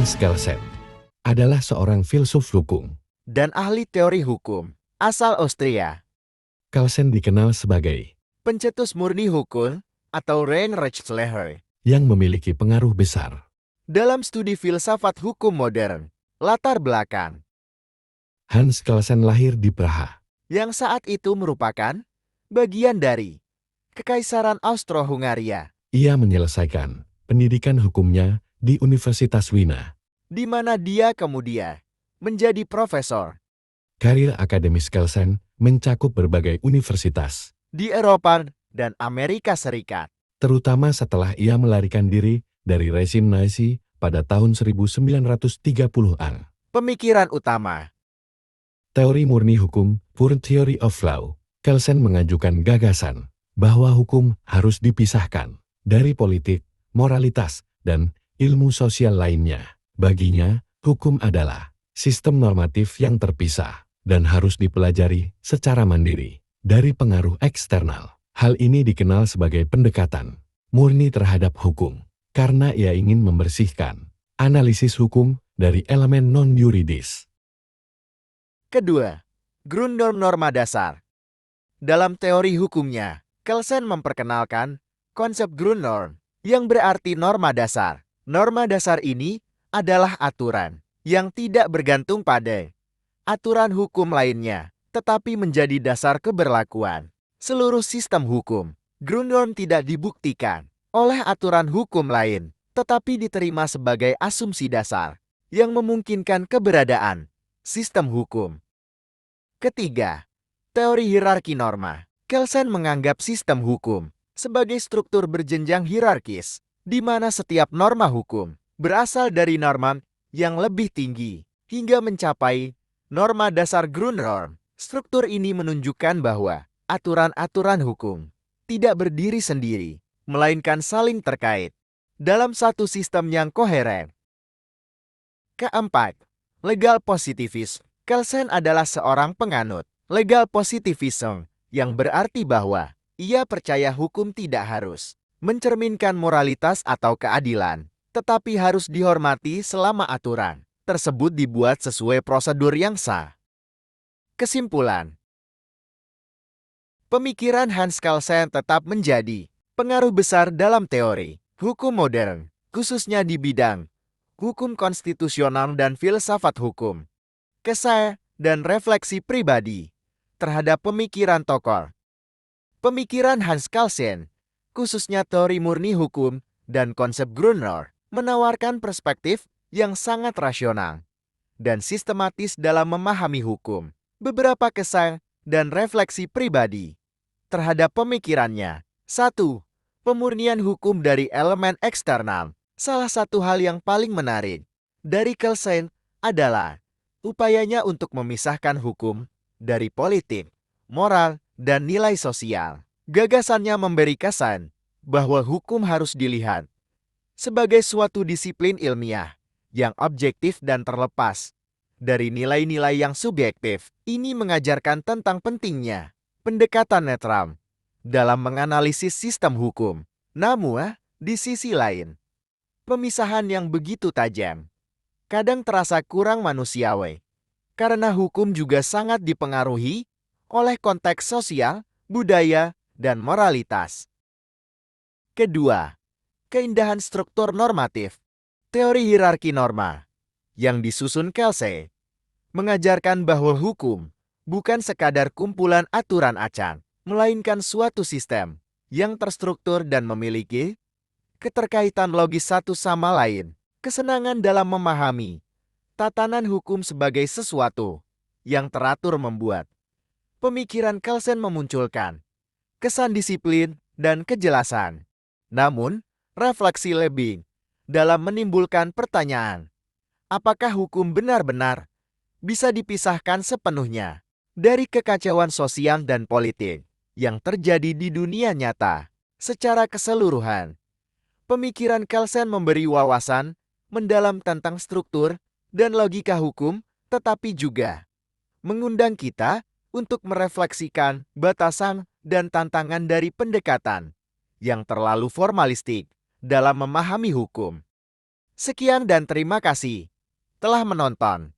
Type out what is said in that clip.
Hans Kelsen adalah seorang filsuf hukum dan ahli teori hukum asal Austria. Kelsen dikenal sebagai Pencetus murni hukum atau Reinheitsleher yang memiliki pengaruh besar dalam studi filsafat hukum modern. Latar belakang Hans Kelsen lahir di Praha yang saat itu merupakan bagian dari Kekaisaran Austro-Hungaria, Ia menyelesaikan pendidikan hukumnya di Universitas Wina. di mana dia kemudian menjadi profesor Karir akademis Kelsen mencakup berbagai universitas, di Eropa dan Amerika Serikat. terutama setelah ia melarikan diri dari rezim Nazi pada tahun 1930-an. Pemikiran utama Teori murni hukum, Pure Theory of Law, Kelsen mengajukan gagasan bahwa hukum harus dipisahkan dari politik, moralitas, dan ilmu sosial lainnya. Baginya, hukum adalah sistem normatif yang terpisah dan harus dipelajari secara mandiri dari pengaruh eksternal. Hal ini dikenal sebagai pendekatan murni terhadap hukum, karena ia ingin membersihkan analisis hukum dari elemen non-yuridis. kedua, Grundnorm-norma dasar. Dalam teori hukumnya, Kelsen memperkenalkan konsep Grundnorm yang berarti norma dasar. Norma dasar ini adalah aturan yang tidak bergantung pada aturan hukum lainnya, tetapi menjadi dasar keberlakuan seluruh sistem hukum. Grundnorm tidak dibuktikan oleh aturan hukum lain, tetapi diterima sebagai asumsi dasar yang memungkinkan keberadaan sistem hukum. Ketiga, teori hierarki norma. Kelsen menganggap sistem hukum sebagai struktur berjenjang hierarkis, di mana setiap norma hukum berasal dari norma yang lebih tinggi hingga mencapai norma dasar Grundnorm. Struktur ini menunjukkan bahwa aturan-aturan hukum tidak berdiri sendiri, melainkan saling terkait dalam satu sistem yang koheren. Keempat, legal positivism. Kelsen adalah seorang penganut legal positivism yang berarti bahwa ia percaya hukum tidak harus mencerminkan moralitas atau keadilan, tetapi harus dihormati selama aturan tersebut dibuat sesuai prosedur yang sah. Kesimpulan, pemikiran Hans Kelsen tetap menjadi pengaruh besar dalam teori hukum modern, khususnya di bidang hukum konstitusional dan filsafat hukum. Kesal dan refleksi pribadi terhadap pemikiran tokoh. Pemikiran Hans Kelsen, khususnya teori murni hukum dan konsep Grundnorm, menawarkan perspektif yang sangat rasional dan sistematis dalam memahami hukum. Beberapa kesan dan refleksi pribadi terhadap pemikirannya. 1. Pemurnian hukum dari elemen eksternal. Salah satu hal yang paling menarik dari Kelsen adalah upayanya untuk memisahkan hukum dari politik, moral, dan nilai sosial. Gagasannya memberi kesan bahwa hukum harus dilihat sebagai suatu disiplin ilmiah yang objektif dan terlepas dari nilai-nilai yang subjektif. Ini mengajarkan tentang pentingnya pendekatan netral dalam menganalisis sistem hukum. Namun, di sisi lain, pemisahan yang begitu tajam kadang terasa kurang manusiawi, karena hukum juga sangat dipengaruhi oleh konteks sosial, budaya, dan moralitas. Kedua, keindahan struktur normatif. Teori hierarki norma yang disusun Kelsen mengajarkan bahwa hukum bukan sekadar kumpulan aturan acak, melainkan suatu sistem yang terstruktur dan memiliki keterkaitan logis satu sama lain. Kesenangan dalam memahami tatanan hukum sebagai sesuatu yang teratur membuat pemikiran Kelsen memunculkan kesan disiplin dan kejelasan. Namun, refleksi lebih dalam menimbulkan pertanyaan, apakah hukum benar-benar bisa dipisahkan sepenuhnya dari kekacauan sosial dan politik yang terjadi di dunia nyata? Secara keseluruhan, pemikiran Kelsen memberi wawasan mendalam tentang struktur dan logika hukum, tetapi juga mengundang kita untuk merefleksikan batasan dan tantangan dari pendekatan yang terlalu formalistik dalam memahami hukum. Sekian dan terima kasih telah menonton.